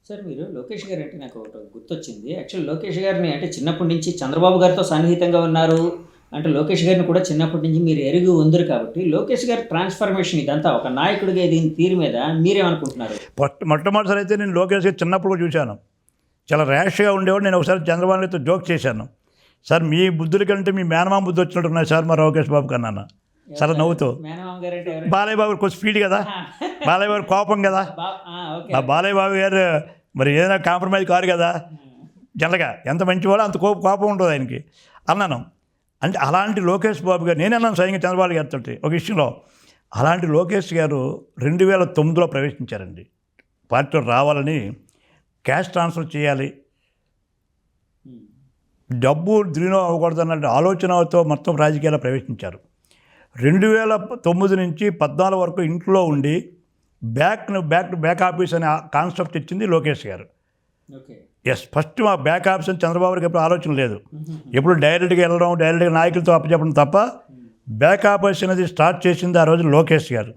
Sir మీరు లోకేష్ గారు అంటే నాకు ఒకటి గుర్తొచ్చింది. యాక్చువల్ లోకేష్ గారిని అంటే చిన్నప్పటి నుంచి చంద్రబాబు గారితో సన్నిహితంగా ఉన్నారు. అంటే లోకేష్ గారిని కూడా చిన్నప్పటి నుంచి మీరు ఎరిగి ఉందిరు కాబట్టి, లోకేష్ గారి ట్రాన్స్‌ఫర్మేషన్ ఇదంతా ఒక నాయకుడిగా దీని తీరు మీద మీరేమనుకుంటున్నారు? మొట్టమొదటిసారి అయితే నేను లోకేష్ గారు చిన్నప్పుడు కూడా చూశాను. చాలా ర్యాష్‌గా ఉండేవాడు. నేను ఒకసారి చంద్రబాబు నాయుడుతో జోక్ చేశాను. సార్ మీ బుద్ధుల కంటే మీ మేనమామ బుద్ధి వచ్చినట్టున్నాయి సార్ మా లోకేష్ బాబుకి అన్నాను. సరే నవ్వుతూ. మేనమామ గారంటే ఎవరు? బాలయ్య బాబు కొంచెం స్పీడ్ కదా, బాలయ్య బాబు కోపం కదా, ఓకే. మా బాలయ్య బాబు గారు మరి ఏదైనా కాంప్రమైజ్ కారు కదా, జనరల్గా ఎంత మంచివాడో అంత కోపం ఉంటుంది ఆయనకి అన్నాను. అంటే అలాంటి లోకేష్ బాబు గారు నేను అన్నాను స్వయంగా చంద్రబాబు గారితో ఒక విషయంలో. అలాంటి లోకేష్ గారు 2009లో ప్రవేశించారండి. పార్టీలో రావాలని, క్యాష్ ట్రాన్స్ఫర్ చేయాలి, డబ్బు దుర్వినియోగం అవ్వకూడదన్న ఆలోచనతో మొత్తం రాజకీయాల్లో ప్రవేశించారు. 2009 నుంచి 14 వరకు ఇంట్లో ఉండి బ్యాక్ ఆఫీస్ అనే కాన్సెప్ట్ ఇచ్చింది లోకేష్ గారు. ఓకే. ఎస్, ఫస్ట్ మా బ్యాక్ ఆఫీస్ అని చంద్రబాబు గారికి ఎప్పుడు ఆలోచన లేదు. ఎప్పుడు డైరెక్ట్గా వెళ్ళడం, డైరెక్ట్గా నాయకులతో అప్పచెప్పడం తప్ప బ్యాక్ ఆఫీస్ అనేది స్టార్ట్ చేసింది ఆ రోజు లోకేష్ గారు.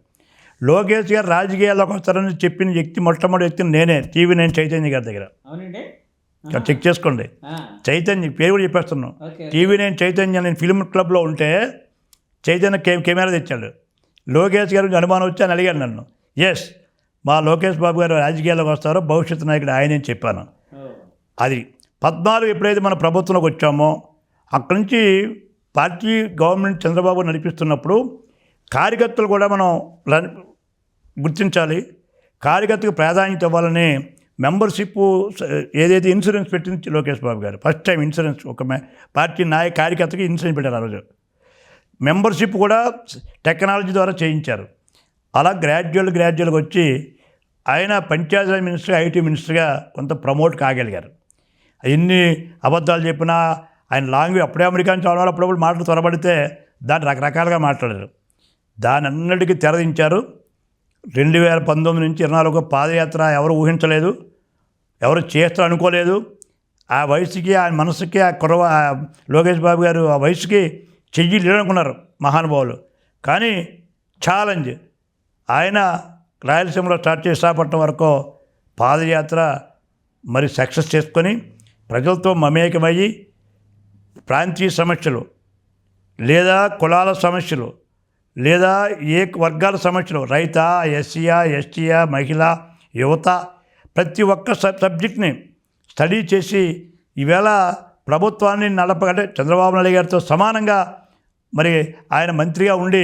లోకేష్ గారు రాజకీయాల్లోకి వస్తారని చెప్పిన వ్యక్తి, మొట్టమొదటి వ్యక్తి నేనే. టీవీ నేను చైతన్య గారి దగ్గర అవునండి. చెక్ చేసుకోండి. చైతన్య పేరు కూడా చెప్పేస్తున్నాను. టీవీ నేను చైతన్య, నేను ఫిల్మ్ క్లబ్లో ఉంటే చైతన్య కెమెరా తెచ్చాడు. లోకేష్ గారికి అనుమానం వచ్చి అని అడిగాడు నన్ను. ఎస్, మా లోకేష్ బాబు గారు రాజకీయాల్లోకి వస్తారో భవిష్యత్తు నాయకుడు ఆయనే చెప్పాను. అది 14 ఎప్పుడైతే మన ప్రభుత్వంలోకి వచ్చామో అక్కడి నుంచి పార్టీ గవర్నమెంట్ చంద్రబాబు నడిపిస్తున్నప్పుడు కార్యకర్తలు కూడా మనం గుర్తించాలి, కార్యకర్తకు ప్రాధాన్యత ఇవ్వాలని మెంబర్షిప్ ఏదైతే ఇన్సూరెన్స్ పెట్టింది లోకేష్ బాబు గారు. ఫస్ట్ టైం ఇన్సూరెన్స్ ఒక పార్టీ కార్యకర్తకి ఇన్సూరెన్స్ పెట్టారు ఆ రోజు. మెంబర్షిప్ కూడా టెక్నాలజీ ద్వారా చేయించారు. అలా గ్రాడ్యువల్గా వచ్చి ఆయన పంచాయతీరాజ్ మినిస్టర్గా, ఐటీ మినిస్టర్గా కొంత ప్రమోట్ కాగలిగారు. ఎన్ని అబద్ధాలు చెప్పినా ఆయన లాంగ్వేజ్ అప్పుడే అమెరికా నుంచి అవడం, అప్పుడప్పుడు మాటలు త్వరపడితే దాన్ని రకరకాలుగా మాట్లాడారు. దాని అన్నిటికీ తెరదించారు. 2019 నుంచి 24 పాదయాత్ర ఎవరు ఊహించలేదు, ఎవరు చేస్తారు అనుకోలేదు. ఆ వయసుకి, ఆ మనసుకి, ఆ లోకేష్ బాబు గారు ఆ వయసుకి చెయ్యి లేదనుకున్నారు మహానుభావులు. కానీ ఛాలెంజ్ ఆయన రాయలసీమలో స్టార్ట్ చేసి విశాఖపట్నం వరకు పాదయాత్ర మరి సక్సెస్ చేసుకొని ప్రజలతో మమేకమయ్యి ప్రాంతీయ సమస్యలు లేదా కులాల సమస్యలు లేదా ఏ వర్గాల సమస్యలు, రైతా, ఎస్సీయా, ఎస్టీయా, మహిళ, యువత, ప్రతి ఒక్క సబ్జెక్ట్ని స్టడీ చేసి ఈవేళ ప్రభుత్వాన్ని నడపగలే చంద్రబాబు నాయుడు గారితో సమానంగా మరి ఆయన మంత్రిగా ఉండి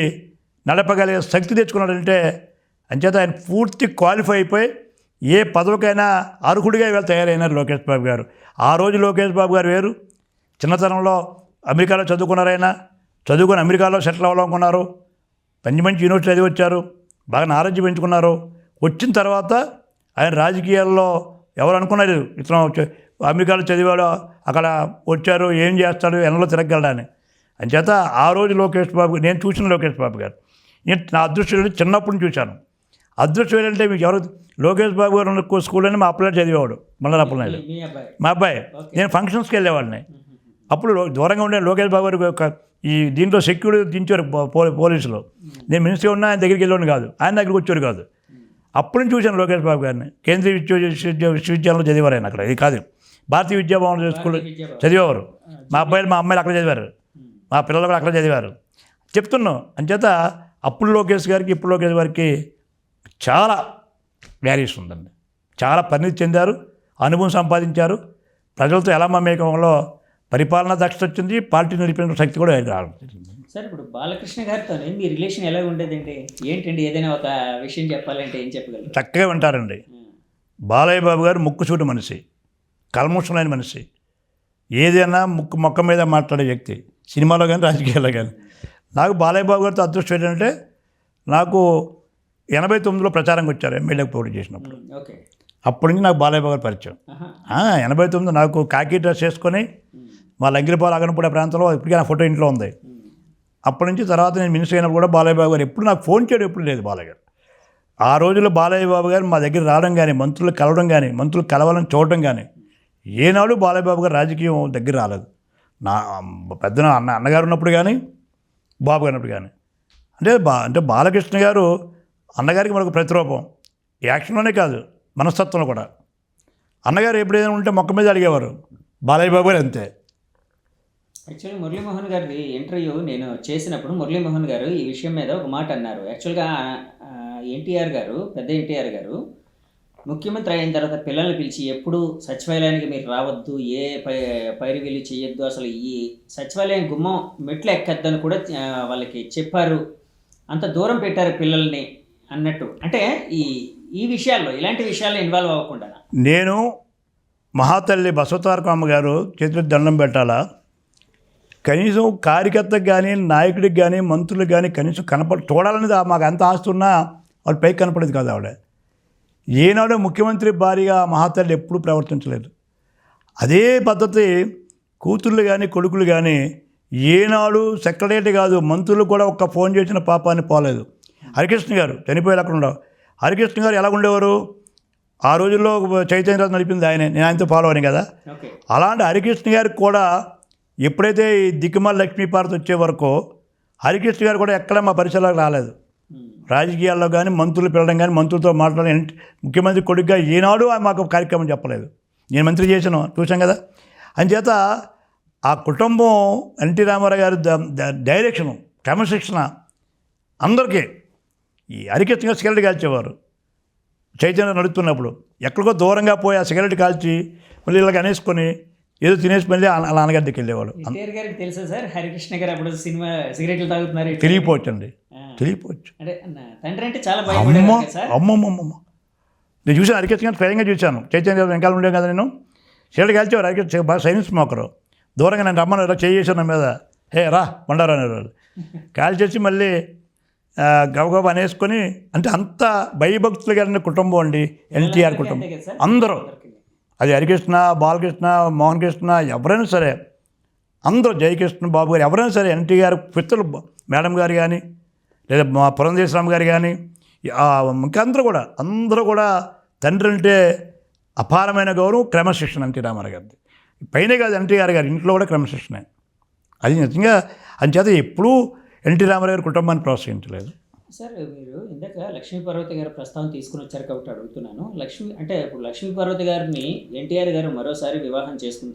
నడపగలిగే శక్తి తెచ్చుకున్నాడంటే అంచేత ఆయన పూర్తి క్వాలిఫై అయిపోయి ఏ పదవికైనా అర్హుడిగా ఇవాళ తయారైనారు లోకేష్ బాబు గారు. ఆ రోజు లోకేష్ బాబు గారు వేరు. చిన్నతనంలో అమెరికాలో చదువుకున్నారైనా, చదువుకొని అమెరికాలో సెటిల్ అవ్వాలనుకున్నారు. మంచి యూనివర్సిటీ చదివి వచ్చారు, బాగా నాలెడ్జ్ పెంచుకున్నారు. వచ్చిన తర్వాత ఆయన రాజకీయాల్లో ఎవరు అనుకున్నారు ఇతను అమెరికాలో చదివాడు, అక్కడ వచ్చారు, ఏం చేస్తాడు, ఎండలో తిరగలడని. అంచేత ఆ రోజు లోకేష్ బాబు, నేను చూసిన లోకేష్ బాబు గారు, నేను నా అదృష్టం చిన్నప్పుడు చూశాను. అదృష్టం ఏంటంటే మీకు ఎవరు లోకేష్ బాబు గారు ఉన్న స్కూల్లోనే మా అప్పలాడు చదివేవాడు, మళ్ళీ అప్పలనాయుడు మా అబ్బాయి. నేను ఫంక్షన్స్కి వెళ్ళేవాడిని. అప్పుడు దూరంగా ఉండే లోకేష్ బాబు గారు ఈ దీంట్లో సెక్యూరిటీ దించారు పోలీసులు. నేను మినిస్టర్ ఉన్నా ఆయన దగ్గరికి వెళ్ళేవాడిని కాదు, ఆయన దగ్గరికి వచ్చేవారు కాదు. అప్పుడు నుంచి చూశాను లోకేష్ బాబు గారిని. కేంద్రీయ విశ్వవిద్యాలయంలో చదివారు ఆయన. అక్కడ ఇది కాదు, భారతీయ విద్యాభవన్ స్కూల్ చదివేవారు. మా అబ్బాయిలు, మా అమ్మాయిలు అక్కడ చదివారు, మా పిల్లలు కూడా అక్కడ చదివారు. చెప్తున్నాం. అంచేత అప్పుడు లోకేష్ గారికి ఇప్పుడు లోకేష్ గారికి చాలా వేరియేషన్ ఉందండి. చాలా పరిణితి చెందారు, అనుభవం సంపాదించారు. ప్రజలతో ఎలా మమేకంలో పరిపాలనా దక్షత వచ్చింది, పార్టీ నడిపిన శక్తి కూడా రావడం. సార్ ఇప్పుడు బాలకృష్ణ గారితో మీ రిలేషన్ ఎలా ఉండేదండి? ఏంటండి ఏదైనా ఒక విషయం చెప్పాలంటే ఏం చెప్పగలరు? చక్కగా ఉంటారండి. బాలయ్య బాబు గారు ముక్కుసూటి మనిషి, కల్మషమైన మనిషి, ఏదైనా మొక్క మీద మాట్లాడే వ్యక్తి, సినిమాలో కానీ రాజకీయాల్లో కానీ. నాకు బాలయ్య బాబు గారితో అదృష్టం ఏంటంటే, నాకు 89లో ప్రచారంకి వచ్చారు ఎమ్మెల్యేకి పోటీ చేసినప్పుడు. అప్పటి నుంచి నాకు బాలయ్య బాబు గారు పరిచయం. 89 నాకు కాకి డ్రెస్ వేసుకొని మా లంగిరిపాలు అగనపూడి ప్రాంతంలో ఇప్పటికీ నా ఫోటో ఇంట్లో ఉంది. అప్పటి నుంచి తర్వాత నేను మినిస్టర్ అయినప్పుడు కూడా బాలయ్య బాబు గారు ఎప్పుడు నాకు ఫోన్ చేయడం ఎప్పుడు లేదు. బాలయ్య గారు ఆ రోజుల్లో బాలయ్య బాబు గారు మా దగ్గర రావడం కానీ, మంత్రులు కలవడం కానీ, మంత్రులు కలవాలని చూడడం కానీ, ఏనాడు బాలయ్య బాబు గారు రాజకీయం దగ్గర రాలేదు. నా పెద్ద అన్నగారు ఉన్నప్పుడు కానీ, బాబు గారు ఉన్నప్పుడు కానీ. అంటే బాలకృష్ణ గారు అన్నగారికి మనకు ప్రతిరూపం. యాక్షన్లోనే కాదు, మనస్తత్వంలో కూడా. అన్నగారు ఎప్పుడైనా ఉంటే మొక్క మీద అడిగేవారు. బాలయ్య బాబు గారు అంతే. యాక్చువల్లీ మురళీమోహన్ గారిది ఇంటర్వ్యూ నేను చేసినప్పుడు మురళీమోహన్ గారు ఈ విషయం మీద ఒక మాట అన్నారు. యాక్చువల్గా ఎన్టీఆర్ గారు, పెద్ద ఎన్టీఆర్ గారు ముఖ్యమంత్రి అయిన తర్వాత పిల్లల్ని పిలిచి ఎప్పుడు సచివాలయానికి మీరు రావద్దు, ఏ పైరువీలు చేయొద్దు, అసలు ఈ సచివాలయం గుమ్మం మెట్లు ఎక్కద్దని కూడా వాళ్ళకి చెప్పారు, అంత దూరం పెట్టారు పిల్లల్ని అన్నట్టు. అంటే ఈ ఈ విషయాల్లో ఇలాంటి విషయాల్లో ఇన్వాల్వ్ అవ్వకుండా నేను మహాతల్లి బసవతారకమ్మ గారు చేతులకు దండం పెట్టాలా, కనీసం కార్యకర్తకు కానీ నాయకుడికి కానీ మంత్రులకు కానీ కనీసం చూడాలనేది మాకు ఎంత ఆస్తున్నా వాళ్ళు పైకి కనపడేది కాదు. ఆవిడ ఏనాడు ముఖ్యమంత్రి భారీగా మహాతల్లి ఎప్పుడూ ప్రవర్తించలేదు. అదే పద్ధతి కూతుళ్ళు కానీ కొడుకులు కానీ ఏనాడు సెక్రటరీ కాదు మంత్రులు కూడా ఒక్క ఫోన్ చేసిన పాపాన్ని పోలేదు. హరికృష్ణ గారు చనిపోయేలా అక్కడ ఉండవు. హరికృష్ణ గారు ఎలా ఉండేవారు, ఆ రోజుల్లో చైతన్యరాజు నడిపింది ఆయనే, నేను ఆయనతో ఫాలో అయ్యాను కదా. అలాంటి హరికృష్ణ గారికి కూడా ఎప్పుడైతే ఈ దిక్కుమాల లక్ష్మీపార్వతి వచ్చే వరకు హరికృష్ణ గారు కూడా ఎక్కడ మా పరిసరాలకు రాలేదు. రాజకీయాల్లో కానీ మంత్రులు పిలవడం కానీ మంత్రులతో మాట్లాడడం ముఖ్యమంత్రి కొడుకుగా ఈనాడు మాకు కార్యక్రమం చెప్పలేదు. నేను మంత్రి చేసాను చూసాం కదా. అంచేత ఆ కుటుంబం ఎన్టీ రామారావు గారి డైరెక్షను క్రమశిక్షణ అందరికీ ఈ హరికృష్ణ గారు సిగరెట్ కాల్చేవారు. చైతన్య నడుస్తున్నప్పుడు ఎక్కడికో దూరంగా పోయి ఆ సిగరెట్ కాల్చి మళ్ళీ ఇలాగ అనేసుకొని ఏదో తినేసి మళ్ళీ అలా నాన్నగారికి వెళ్ళేవాడు. గారికి తెలుసా సార్ హరికృష్ణ గారు అప్పుడు సినిమా సిగరెట్లు తాగుతున్నారు తెలియపోవచ్చండి, తెలియపోవచ్చు. తండ్రి అంటే చాలా అమ్మమ్మమ్మ నేను చూసాను హరికృష్ణ గారిని స్వయంగా చూశాను. చైతన్య వెంకాల ఉండే కదా నేను సిగరెట్ కాల్చేవారు. హరికృష్ణ బాగా సైన్స్ స్మోకరు. దూరంగా నేను రమ్మను ఇలా చేసాను నా మీద, హే రా బండారా అనేవాళ్ళు. కాల్చేసి మళ్ళీ గబగబా అనేసుకొని, అంటే అంత భయభక్తులు కలిగిన కుటుంబం అండి ఎన్టీఆర్ కుటుంబం. అందరూ అది హరికృష్ణ, బాలకృష్ణ, మోహన్ కృష్ణ ఎవరైనా సరే అందరూ, జయకృష్ణ బాబు గారు ఎవరైనా సరే ఎన్టీఆర్ పిత్తలు మేడం గారు కానీ లేదా మా పురంధేశ్వరరావు గారు కానీ ఇంకా అందరూ కూడా తండ్రి అంటే అపారమైన గౌరవం, క్రమశిక్షణ ఎన్టీ రామారావు గారిది. పైనే కాదు ఎన్టీఆర్ గారు ఇంట్లో కూడా క్రమశిక్షణ. అది నిజంగా అంచేత ఎప్పుడూ ఎన్టీ రామారావు గారి కుటుంబాన్ని ప్రోత్సహించలేదు. సార్ మీరు ఇందాక లక్ష్మీపార్వతి గారు ప్రస్తావన తీసుకుని వచ్చారు కాబట్టి అడుగుతున్నాను. ఇప్పుడు లక్ష్మీపార్వతి గారిని ఎన్టీఆర్ గారు మరోసారి వివాహం చేసుకున్న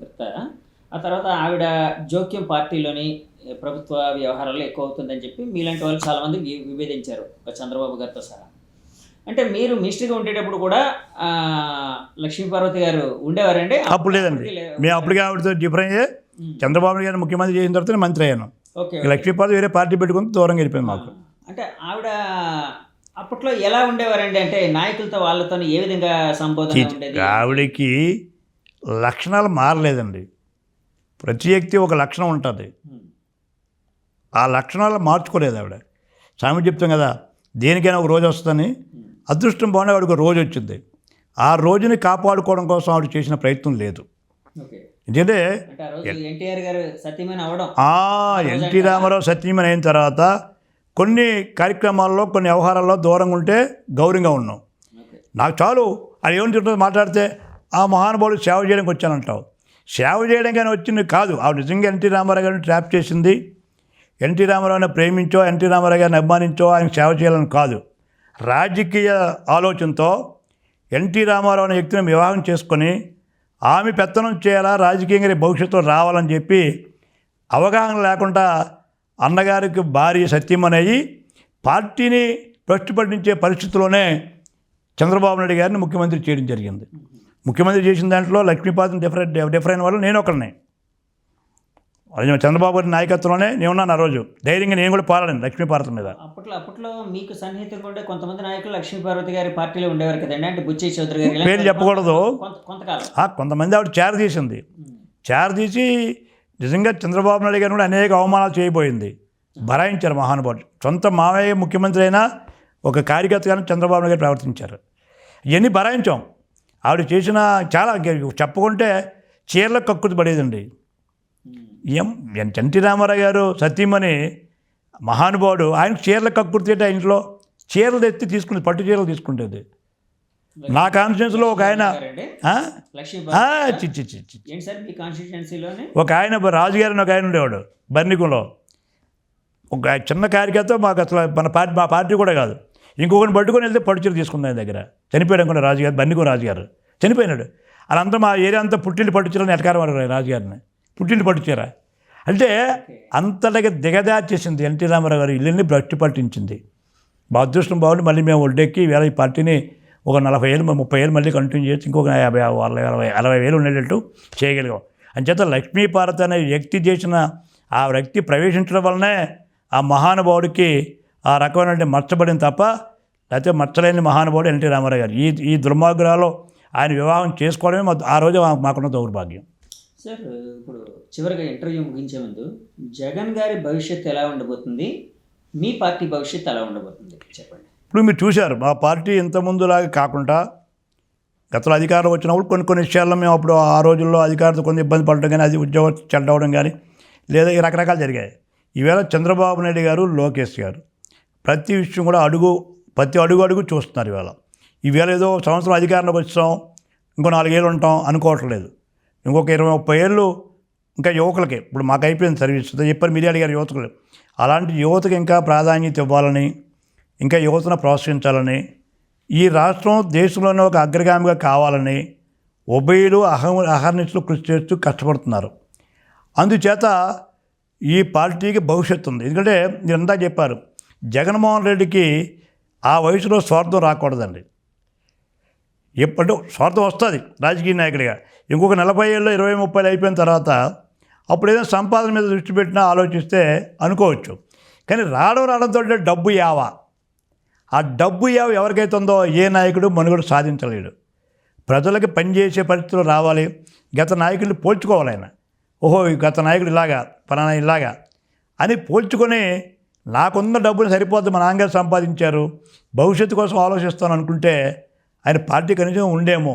తర్వాత ఆవిడ జోక్యం పార్టీలోని ప్రభుత్వ వ్యవహారాల్లో ఎక్కువ అవుతుందని చెప్పి మీలాంటి వాళ్ళు చాలామంది విభేదించారు, చంద్రబాబు గారితో సహా. అంటే మీరు మినిస్టర్గా ఉండేటప్పుడు కూడా లక్ష్మీపార్వతి గారు ఉండేవారండి? అప్పుడు లేదండి, మేము అప్పటికే ఆవిడతో డిఫరెంట్ అయ్యే. చంద్రబాబు గారిని ముఖ్యమంత్రి చేసిన తర్వాత మంత్రి అయ్యాను. లక్ష్మీపార్వతి వేరే పార్టీ పెట్టుకుని దూరంగా వెళ్ళిపోయింది మాకు. అంటే ఆవిడ అప్పట్లో ఎలా ఉండేవారండి? అంటే నాయకులతో వాళ్ళతో ఏ విధంగా సంబోధన ఉండేది? ఆవిడకి లక్షణాలు మారలేదండి. ప్రతి వ్యక్తి ఒక లక్షణం ఉంటుంది, ఆ లక్షణాలు మార్చుకోలేదు ఆవిడ. స్వామి చెప్తాం కదా, దేనికైనా ఒక రోజు వస్తుందని. అదృష్టం బాగుండే ఆవిడకి రోజు వచ్చింది. ఆ రోజుని కాపాడుకోవడం కోసం ఆవిడ చేసిన ప్రయత్నం లేదు. ఎందుకంటే ఎన్టీఆర్ గారు సత్యమని అవడం, ఎన్టీ రామారావు సత్యమని అయిన తర్వాత కొన్ని కార్యక్రమాల్లో కొన్ని వ్యవహారాల్లో దూరంగా ఉంటే గౌరవంగా ఉన్నాం. నాకు చాలు అది ఏమని చెప్తుంది మాట్లాడితే, ఆ మహానుభావుడు సేవ చేయడానికి వచ్చానంటావు. సేవ చేయడం కానీ వచ్చింది కాదు. ఆవిడ నిజంగా ఎన్టీ రామారావు గారిని ట్రాప్ చేసింది. ఎన్టీ రామారావుని ప్రేమించో ఎన్టీ రామారావు గారిని అభిమానించో ఆయన సేవ చేయాలని కాదు. రాజకీయ ఆలోచనతో ఎన్టీ రామారావు అనే వ్యక్తిని వివాహం చేసుకొని ఆమె పెత్తనం చేయాలా, రాజకీయంగా భవిష్యత్తులో రావాలని చెప్పి అవగాహన లేకుండా అన్నగారికి భార్య సత్యమనేవి పార్టీని ప్రశ్నపట్టించే పరిస్థితిలోనే చంద్రబాబు నాయుడు గారిని ముఖ్యమంత్రి చేయడం జరిగింది. ముఖ్యమంత్రి చేసిన దాంట్లో లక్ష్మీపార్వతిని డిఫరెంట్ వాళ్ళు నేను ఒకరిని. చంద్రబాబు గారి నాయకత్వంలోనే నేనున్నాను. ఆ రోజు ధైర్యంగా నేను కూడా పోరాడాను లక్ష్మీపార్వతి మీద. అప్పట్లో మీకు సన్నిహితంగా ఉండే కొంతమంది నాయకులు లక్ష్మీపార్వతి గారి పార్టీలో ఉండేవారు కదండి. అంటే బుచ్చయ్య చౌదరి గారి పేరు చెప్పకూడదు, కొంతమంది ఆవిడ చేరదీసింది. చేరదీసి నిజంగా చంద్రబాబు నాయుడు గారిని కూడా అనేక అవమానాలు చేయబోయింది. భరాయించారు మహానుభావుడు. సొంత మామయ్య ముఖ్యమంత్రి అయినా ఒక కార్యకర్తగానే చంద్రబాబు నాయుడు గారు ప్రవర్తించారు. ఇవన్నీ భరాయించాం. ఆవిడ చేసిన చాలా చెప్పుకుంటే చీరలకు కక్కుర్తి పడేదండి. ఎన్టీ రామారావు గారు సతీమణి మహానుభావుడు, ఆయనకు చీరలకు కక్కుర్తి అంటే ఇంట్లో చీరలు తెచ్చి తీసుకునేది, పట్టు చీరలు తీసుకుంటుంది. నా కాన్స్టిట్యున్సీలో ఒక ఆయన ఒక ఆయన రాజుగారు అని ఒక ఆయన ఉండేవాడు బర్నికులో. ఒక చిన్న కార్యకర్త మాకు అసలు మా పార్టీ కూడా కాదు. ఇంకొకరిని పట్టుకొని వెళ్తే పట్టు చీర తీసుకుంది ఆయన దగ్గర. చనిపోయాడు అనుకున్న రాజుగారు, బర్నికో రాజుగారు చనిపోయినాడు. వాళ్ళంతా మా ఏరియా అంతా పుట్టిల్లు పట్టుచీరని ఎటకారం వాడారు రాజుగారిని. పుట్టిల్లు పట్టుచీర అంటే అంతటికి దిగదార్చేసింది ఎన్టీ రామారావు గారు. ఇల్లుని భ్రష్టు పట్టించింది. మా అదృష్టం బాగుండి మళ్ళీ మేము ఒడ్డెక్కి వేళ ఈ పార్టీని ఒక 40 ఏళ్ళు 30 ఏళ్ళు మళ్ళీ కంటిన్యూ చేసి ఇంకొక 50 60 వేలు ఉండేటట్టు చేయగలిగాం. అంచేత లక్ష్మీపార్వతి అనే వ్యక్తి చేసిన ఆ వ్యక్తి ప్రవేశించడం వల్లనే ఆ మహానుభావుడికి ఆ రకమైన మచ్చబడింది తప్ప లేకపోతే మచ్చలేని మహానుభావుడు ఎన్టీ రామారావు గారు. ఈ దుర్మార్గురాలో ఆయన వివాహం చేసుకోవడమే ఆ రోజు మాకున్న దౌర్భాగ్యం. సార్, ఇప్పుడు చివరిగా ఇంటర్వ్యూ ముగించే ముందు జగన్ గారి భవిష్యత్తు ఎలా ఉండబోతుంది, మీ పార్టీ భవిష్యత్తు ఎలా ఉండబోతుంది చెప్పండి. ఇప్పుడు మీరు చూశారు మా పార్టీ ఇంతకుముందులాగా కాకుండా గతంలో అధికారం వచ్చినప్పుడు కొన్ని విషయాల్లో మేము అప్పుడు ఆ రోజుల్లో అధికారులతో కొన్ని ఇబ్బంది పడడం కానీ, అది ఉద్యోగం చెడ్డవడం కానీ, లేదా ఈ రకరకాలు జరిగాయి. ఈవేళ చంద్రబాబు నాయుడు గారు, లోకేష్ గారు ప్రతి విషయం కూడా ప్రతి అడుగు చూస్తున్నారు. ఈవేళ ఏదో సంవత్సరం అధికారంలోకి వచ్చాం, ఇంకో 4 ఏళ్ళు ఉంటాం అనుకోవట్లేదు. ఇంకొక 20-30 ఏళ్ళు ఇంకా యువకులకి, ఇప్పుడు మాకు అయిపోయింది సర్వీస్ చెప్పారు మీడియా అడిగారు యువతలు, అలాంటి యువతకు ఇంకా ప్రాధాన్యత ఇవ్వాలని, ఇంకా యువతను ప్రోత్సహించాలని, ఈ రాష్ట్రం దేశంలోనే ఒక అగ్రగామిగా కావాలని ఉభయులు అహర్నిశలు కృషి చేస్తూ కష్టపడుతున్నారు. అందుచేత ఈ పార్టీకి భవిష్యత్తు ఉంది. ఎందుకంటే మీరు అంతా చెప్పారు, జగన్మోహన్ రెడ్డికి ఆ వయసులో స్వార్థం రాకూడదండి. ఎప్పుడు స్వార్థం వస్తుంది రాజకీయ నాయకుడిగా, ఇంకొక 40 ఏళ్ళు 20-30 అయిపోయిన తర్వాత అప్పుడు ఏదైనా సంపాదన మీద దృష్టి పెట్టినా ఆలోచిస్తే అనుకోవచ్చు. కానీ రావడంతో డబ్బు యావా, ఆ డబ్బు యావ ఎవరికైతే ఉందో ఏ నాయకుడు మనుగడ సాధించలేడు. ప్రజలకి పనిచేసే పరిస్థితులు రావాలి. గత నాయకుడిని పోల్చుకోవాలి ఆయన. ఓహో గత నాయకుడు ఇలాగా పలానా ఇలాగా అని పోల్చుకొని నాకున్న డబ్బులు సరిపోద్ది మా నాన్నగారు సంపాదించారు, భవిష్యత్తు కోసం ఆలోచిస్తాను అనుకుంటే ఆయన పార్టీ కనీసం ఉండేమో.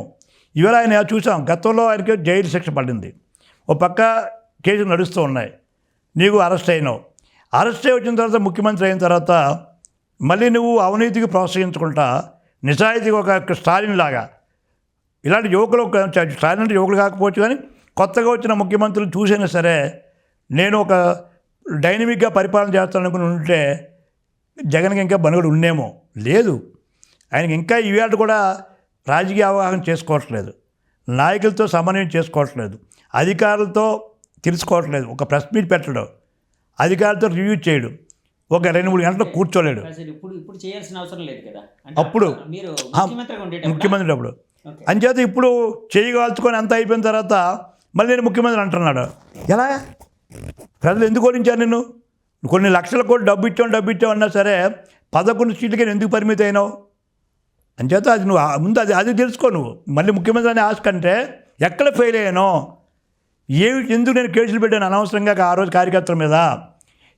ఇవాళ ఆయన చూసాం, గతంలో ఆయనకి జైలు శిక్ష పడింది, ఓ పక్క కేసులు నడుస్తూ ఉన్నాయి, నీకు అరెస్ట్ అయినావు. అరెస్ట్ అయి వచ్చిన తర్వాత ముఖ్యమంత్రి అయిన తర్వాత మళ్ళీ నువ్వు అవినీతికి ప్రోత్సహించుకుంటా నిజాయితీగా ఒక స్టాలిన్ లాగా ఇలాంటి యువకులు, స్టాలిన్ అంటే యువకులు కాకపోవచ్చు కానీ కొత్తగా వచ్చిన ముఖ్యమంత్రులు చూసినా సరే నేను ఒక డైనమిక్గా పరిపాలన చేస్తాననుకుని ఉంటే జగన్కి ఇంకా బనుగడు ఉండేమో. లేదు, ఆయనకి ఇంకా ఈవేళ కూడా రాజకీయ అవగాహన చేసుకోవట్లేదు, నాయకులతో సమన్వయం చేసుకోవట్లేదు, అధికారులతో తెలుసుకోవట్లేదు, ఒక ప్రెస్ మీట్ పెట్టడం, అధికారులతో రివ్యూ చేయడం, ఒక 2-3 గంటలు కూర్చోలేడు. ఇప్పుడు చేయాల్సిన అవసరం లేదు కదా, అప్పుడు మీరు ముఖ్యమంత్రి అప్పుడు అంచేత ఇప్పుడు చేయగలుచుకొని అంత అయిపోయిన తర్వాత మళ్ళీ నేను ముఖ్యమంత్రి అంటున్నాడు. ఎలా ప్రజలు ఎందుకు ఓడించారు నిన్ను? కొన్ని లక్షల కోట్లు డబ్బు ఇచ్చావు అన్నా సరే 11 సీట్లకి ఎందుకు పరిమితి అయినావు? అంచేత అది నువ్వు ముందు అది తెలుసుకో. నువ్వు మళ్ళీ ముఖ్యమంత్రి అనే ఆశ కంటే ఎక్కడ ఫెయిల్ అయ్యానో, ఎందుకు నేను కేసులు పెట్టాను అనవసరంగా ఆ రోజు కార్యకర్తల మీద,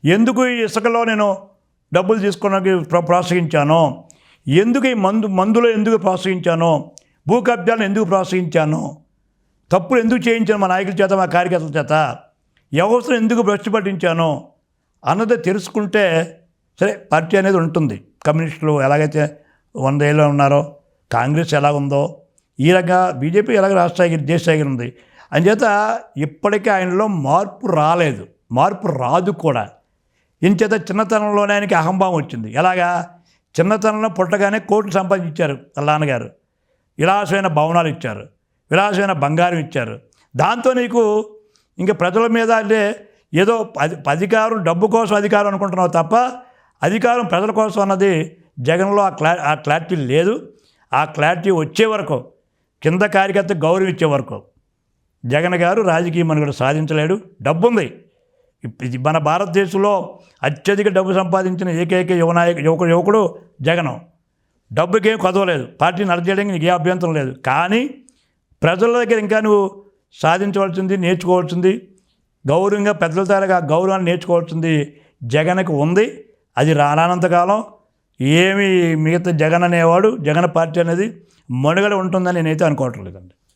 ఎందుకు ఈ ఇసుకలో నేను డబ్బులు తీసుకోవడానికి ప్రోత్సహించాను, ఎందుకు ఈ మందులో ఎందుకు ప్రోత్సహించాను, భూ కబ్జాలను ఎందుకు ప్రోత్సహించాను, తప్పులు ఎందుకు చేయించాను మా నాయకుల చేత, మా కార్యకర్తల చేత, వ్యవస్థను ఎందుకు భ్రష్టు పట్టించాను అన్నది తెలుసుకుంటే సరే పార్టీ అనేది ఉంటుంది. కమ్యూనిస్టులు ఎలాగైతే 100 ఏళ్ళు ఉన్నారో, కాంగ్రెస్ ఎలాగుందో, ఈ రకంగా బీజేపీ ఎలాగ రాష్ట్ర దేశ ఉంది. అంచేత ఇప్పటికీ ఆయనలో మార్పు రాలేదు, మార్పు రాదు కూడా. ఇంచేత చిన్నతనంలోనే ఆయనకి అహంభావం వచ్చింది. ఎలాగా? చిన్నతనంలో పుట్టగానే కోట్లు సంపాదించారు వాళ్ళ నాన్నగారు, విలాసమైన భవనాలు ఇచ్చారు, విలాసమైన బంగారం ఇచ్చారు. దాంతో నీకు ఇంకా ప్రజల మీద అంటే ఏదో అధికారం డబ్బు కోసం అధికారం అనుకుంటున్నావు తప్ప అధికారం ప్రజల కోసం అన్నది జగన్లో ఆ క్లారిటీ లేదు. ఆ క్లారిటీ వచ్చే వరకు, కింద కార్యకర్త గౌరవం ఇచ్చే వరకు జగన్ గారు రాజకీయ మనుగడ సాధించలేడు. డబ్బు ఉంది. ఇది మన భారతదేశంలో అత్యధిక డబ్బు సంపాదించిన ఏకైక యువకుడు జగన్. డబ్బుకేం కొదవలేదు, పార్టీ నడచేయడానికి నీకు ఏ అభ్యంతరం లేదు. కానీ ప్రజల దగ్గర ఇంకా నువ్వు సాధించవలసింది, నేర్చుకోవాల్సింది, గౌరవంగా పెద్దల తరగా గౌరవాన్ని నేర్చుకోవాల్సింది జగన్కి ఉంది. అది రానంతకాలం ఏమి మిగతా జగన్ అనేవాడు, జగన్ పార్టీ అనేది మనుగడ ఉంటుందని నేనైతే అనుకోవట్లేదండి.